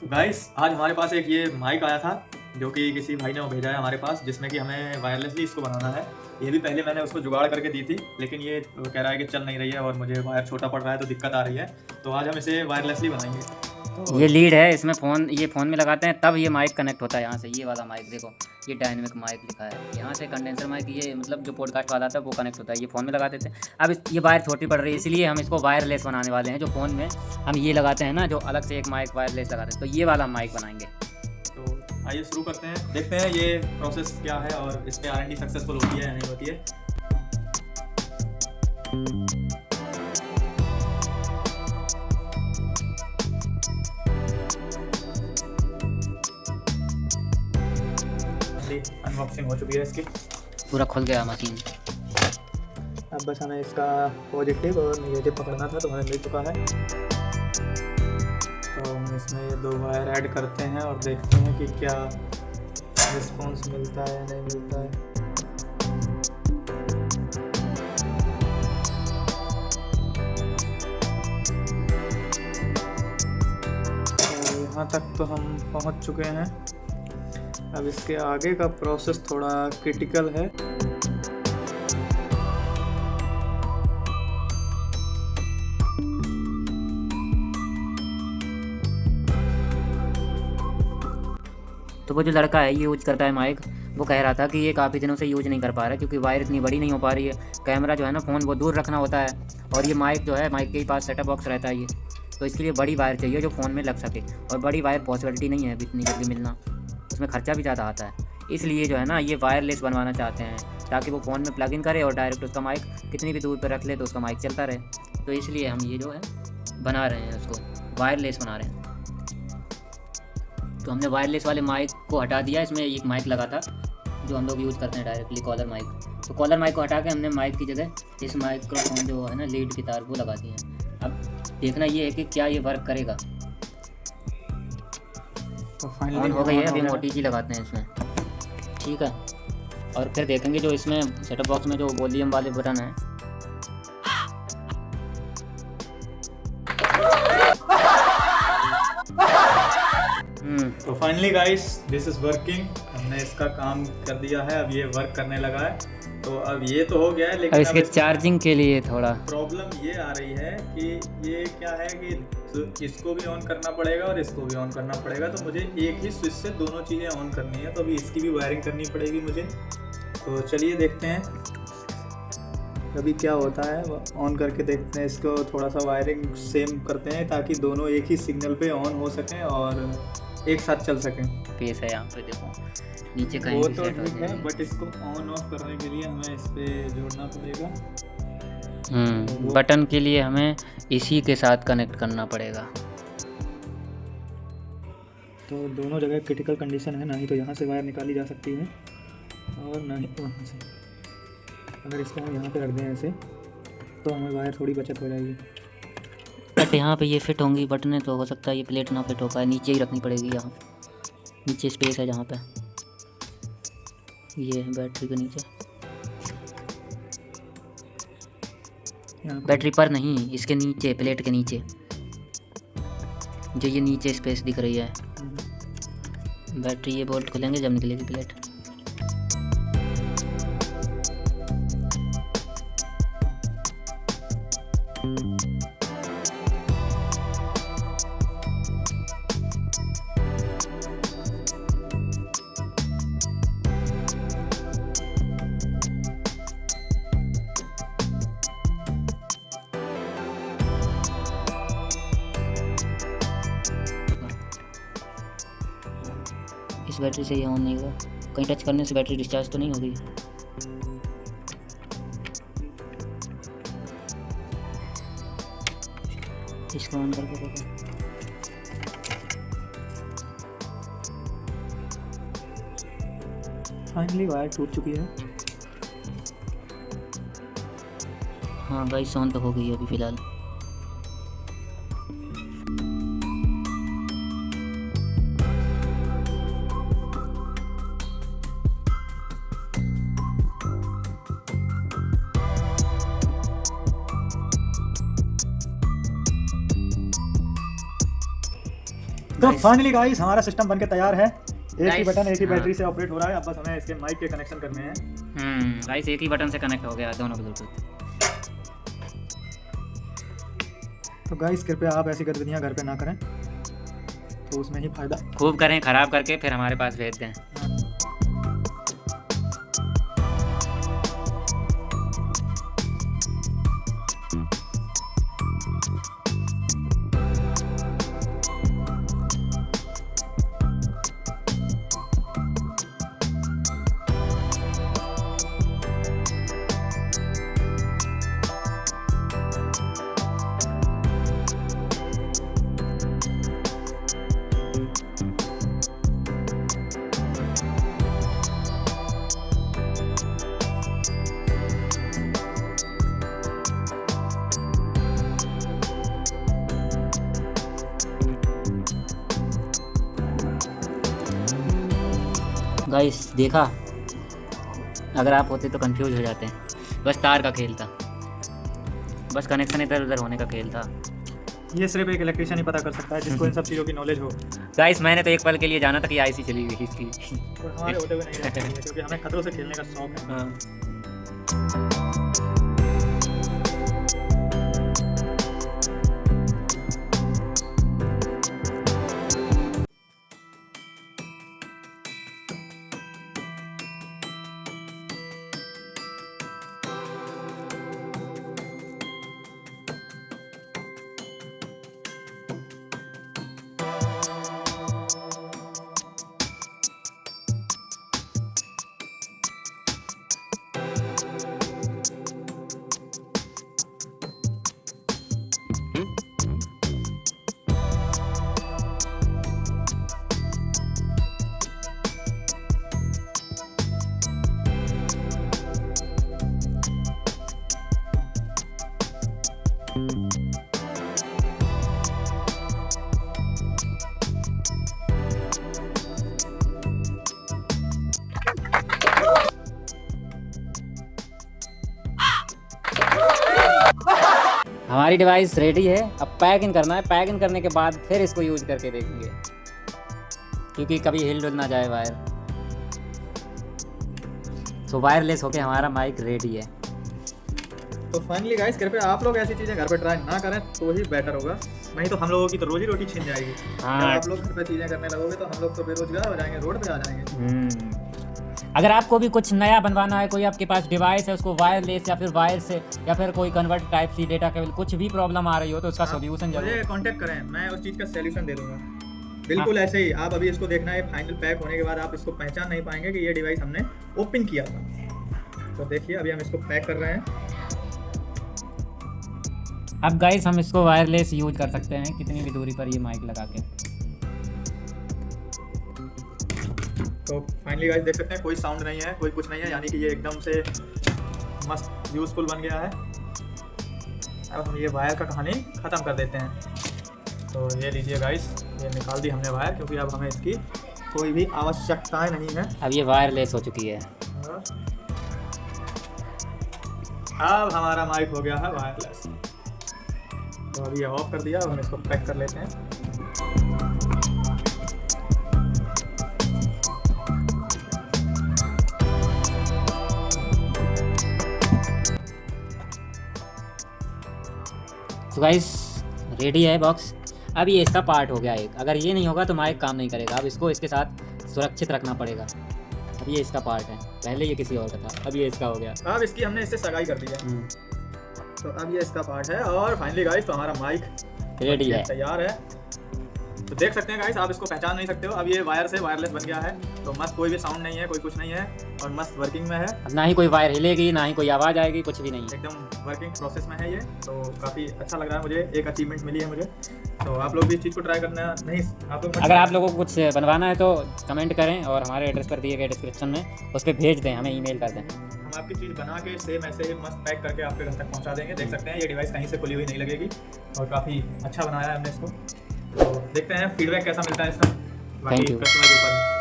Guys आज हमारे पास एक ये माइक आया था जो कि किसी भाई ने वो भेजा है हमारे पास, जिसमें कि हमें वायरलेसली इसको बनाना है। ये भी पहले मैंने उसको जुगाड़ करके दी थी, लेकिन ये कह रहा है कि चल नहीं रही है और मुझे वायर छोटा पड़ रहा है तो दिक्कत आ रही है। तो आज हम इसे वायरलेसली बनाएंगे। तो ये लीड है, इसमें फ़ोन में लगाते हैं तब ये माइक कनेक्ट होता है यहाँ से। ये वाला माइक देखो, ये डायनेमिक माइक लिखा है यहाँ से। कंडेंसर माइक ये मतलब जो पॉडकास्ट वाला था वो कनेक्ट होता है, ये फ़ोन में लगा देते हैं। अब ये वायर छोटी पड़ रही है, इसलिए हम इसको वायरलेस बनाने वाले हैं। जो फ़ोन में हम ये लगाते हैं ना, जो अलग से एक माइक वायरलेस लगाते हैं, तो ये वाला माइक बनाएंगे। तो आइए शुरू करते हैं, देखते हैं ये प्रोसेस क्या है और इस पर R&D सक्सेसफुल होती है या नहीं होती है। अनबॉक्सिंग हो चुकी है इसकी, पूरा खुल गया मशीन। अब बस हमें इसका पॉजिटिव और नेगेटिव पकड़ना था, तो हमें मिल चुका है। तो हम इसमें ये 2 वायर ऐड करते हैं और देखते हैं कि क्या रिस्पॉन्स मिलता है या नहीं मिलता है। तो यहाँ तक तो हम पहुँच चुके हैं। अब इसके आगे का प्रोसेस थोड़ा क्रिटिकल है। तो वो जो लड़का है, ये यूज करता है माइक, वो कह रहा था कि ये काफ़ी दिनों से यूज नहीं कर पा रहा है क्योंकि वायर इतनी बड़ी नहीं हो पा रही है। कैमरा जो है ना, फ़ोन वो दूर रखना होता है, और ये माइक जो है, माइक के ही पास सेटअप बॉक्स रहता है ये। तो इसके लिए बड़ी वायर चाहिए जो फ़ोन में लग सके, और बड़ी वायर पॉसिबिलिटी नहीं है इतनी जल्दी मिलना, उसमें खर्चा भी ज़्यादा आता है। इसलिए जो है ना, ये वायरलेस बनवाना चाहते हैं ताकि वो फ़ोन में प्लग इन करे और डायरेक्ट उसका माइक कितनी भी दूर पर रख ले तो उसका माइक चलता रहे। तो इसलिए हम ये जो है बना रहे हैं, उसको वायरलेस बना रहे हैं। तो हमने वायरलेस वाले माइक को हटा दिया। इसमें एक माइक लगा था जो हम लोग यूज़ करते हैं डायरेक्टली, कॉलर माइक। तो कॉलर माइक को हटा के हमने माइक की जगह इस माइक्रोफोन जो है ना, लीड की तार, वो लगा दी है। अब देखना ये है कि क्या ये वर्क करेगा। तो ऑन हो गई है। अभी हम OTG लगाते हैं इसमें, ठीक है। और फिर देखेंगे जो इसमें सेटअप बॉक्स में जो वॉल्यूम वाले बटन है, तो finally guys this is working. हमने इसका काम कर दिया है, अब ये वर्क करने लगा है। तो अब ये तो हो गया है, और लेकिन इसके चार्जिंग के लिए थोड़ा प्रॉब्लम ये आ रही है कि ये क्या है कि इसको भी ऑन करना पड़ेगा और इसको भी ऑन करना पड़ेगा। तो मुझे एक ही स्विच से दोनों चीज़ें ऑन करनी है, तो अभी इसकी भी वायरिंग करनी पड़ेगी मुझे। तो चलिए देखते हैं अभी क्या होता है, ऑन करके देखते हैं इसको। थोड़ा सा वायरिंग सेम करते हैं ताकि दोनों एक ही सिग्नल पे ऑन हो सकें और एक साथ चल सकें। पेस है यहाँ पे, देखो नीचे कहीं वो भी तो सेट हो ठीक है, जाएगी। बट इसको ऑन ऑफ करने के लिए हमें इस पे जोड़ना पड़ेगा। बटन के लिए हमें इसी के साथ कनेक्ट करना पड़ेगा। तो दोनों जगह क्रिटिकल कंडीशन है, ना ही तो यहाँ से वायर निकाली जा सकती है और ना ही वहाँ से। अगर इसको हम यहाँ पे रख दें ऐसे, तो हमें वायर थोड़ी बचत हो जाएगी। बट यहाँ पे ये फिट होंगी बटनें, तो हो सकता है ये प्लेट ना फिट हो पाए, नीचे ही रखनी पड़ेगी। यहाँ नीचे स्पेस है जहाँ पे ये है, बैटरी के नीचे। बैटरी पर नहीं, इसके नीचे, प्लेट के नीचे, जो ये नीचे स्पेस दिख रही है। बैटरी ये बोल्ट खुलेंगे जब निकलेगी प्लेट। इस बैटरी से ये ऑन नहीं होगा, कहीं टच करने से बैटरी डिस्चार्ज तो नहीं होगी। इसको ऑन करके देखो। फाइनली वायर टूट चुकी है। हाँ गाइस, ऑन तो हो गई है अभी फ़िलहाल। तो Guys. फाइनली गाइस हमारा सिस्टम बनके तैयार है। एक ही Guys, बटन एक ही हाँ। बैटरी से ऑपरेट हो रहा है। अब बस हमें इसके माइक के कनेक्शन करने हैं। गाइस एक ही बटन से कनेक्ट हो गया दोनों ब्लूटूथ। तो गाइस कृपया आप ऐसी गतिविधियां घर पे ना करें, तो उसमें ही फायदा। खूब करें, ख़राब करके फिर हमारे पास भेज दें। गाइस देखा, अगर आप होते तो कंफ्यूज हो जाते हैं। बस तार का खेल था, बस कनेक्शन इधर उधर होने का खेल था। ये सिर्फ एक इलेक्ट्रिशियन ही पता कर सकता है, जिसको इन सब चीज़ों की नॉलेज हो। गाइस मैंने तो एक पल के लिए जाना था कि आईसी चली गई इसकी। और हमारे होते हुए नहीं रहते हैं, क्योंकि हमें खतरों से खेलने का शौक है। हाँ। हमारी डिवाइस रेडी है, अब पैक इन करना है। पैक इन करने के बाद फिर इसको यूज करके देखेंगे, क्योंकि कभी हिल डुल ना जाए वायर। तो वायरलेस होके हमारा माइक रेडी है। तो फाइनली गाइस कृपया आप लोग ऐसी चीज़ें घर पे ट्राई ना करें तो ही बेटर होगा, नहीं तो हम लोगों की तो रोजी रोटी छिन जाएगी। हाँ। जब आप लोग घर पे चीज़ें करने लगोगे तो हम लोग तो बेरोजगार हो जाएंगे, रोड पे आ जाएंगे। अगर आपको भी कुछ नया बनवाना है, कोई आपके पास डिवाइस है उसको वायरलेस या फिर वायर से या फिर कोई convert type C data cable कुछ भी प्रॉब्लम आ रही हो तो उसका सोल्यूशन जरूर। मुझे कांटेक्ट करें, मैं उस चीज़ का सॉल्यूशन दे दूंगा। बिल्कुल ऐसे ही आप अभी इसको देखना है, फाइनल पैक होने के बाद आप इसको पहचान नहीं पाएंगे कि ये डिवाइस हमने ओपन किया था। तो देखिए अभी हम इसको पैक कर रहे हैं। अब गाइस हम इसको वायरलेस यूज कर सकते हैं कितनी भी दूरी पर ये माइक लगा के। तो फाइनली गाइस देख सकते हैं कोई साउंड नहीं है, कोई कुछ नहीं है, यानी कि ये एकदम से मस्त यूजफुल बन गया है। अब हम ये वायर का कहानी ख़त्म कर देते हैं। तो ये लीजिए गाइस, ये निकाल दी हमने वायर, क्योंकि अब हमें इसकी कोई भी आवश्यकता नहीं है। अब ये वायरलेस हो चुकी है। अब हमारा माइक हो गया है वायरलेस। तो अभी ये ऑफ कर दिया, अब हम इसको पैक कर लेते हैं। तो गाइस रेडी है बॉक्स। अब ये इसका पार्ट हो गया एक, अगर ये नहीं होगा तो माइक काम नहीं करेगा। अब इसको इसके साथ सुरक्षित रखना पड़ेगा। अब ये इसका पार्ट है, पहले ये किसी और का था, अब ये इसका हो गया। अब इसकी हमने इससे सगाई कर दी है। तो अब ये इसका पार्ट है और फाइनली गाइस तो हमारा माइक रेडी है, तैयार है। तो देख सकते हैं गाइस, आप इसको पहचान नहीं सकते हो। अब ये वायर से वायरलेस बन गया है, तो मस्त कोई भी साउंड नहीं है, कोई कुछ नहीं है और मस्त वर्किंग में है। अब ना ही कोई वायर हिलेगी, ना ही कोई आवाज़ आएगी, कुछ भी नहीं है। एकदम वर्किंग प्रोसेस में है ये। तो काफ़ी अच्छा लग रहा है मुझे, एक अचीवमेंट मिली है मुझे। तो आप लोग भी इस चीज़ को ट्राई करना नहीं, आप लोग अगर आप लोगों को कुछ बनवाना है तो कमेंट करें और हमारे एड्रेस पर दिए गए डिस्क्रिप्शन में उस पर भेज दें, हमें ईमेल कर दें। हम आपकी चीज़ बना के सेम ऐसे ही मस्त पैक करके आपके घर तक पहुंचा देंगे। देख सकते हैं ये डिवाइस कहीं से खुली हुई नहीं लगेगी और काफ़ी अच्छा बनाया है हमने इसको। तो देखते हैं फीडबैक कैसा मिलता है इसका बाकी Thank you. कस्टमर के ऊपर।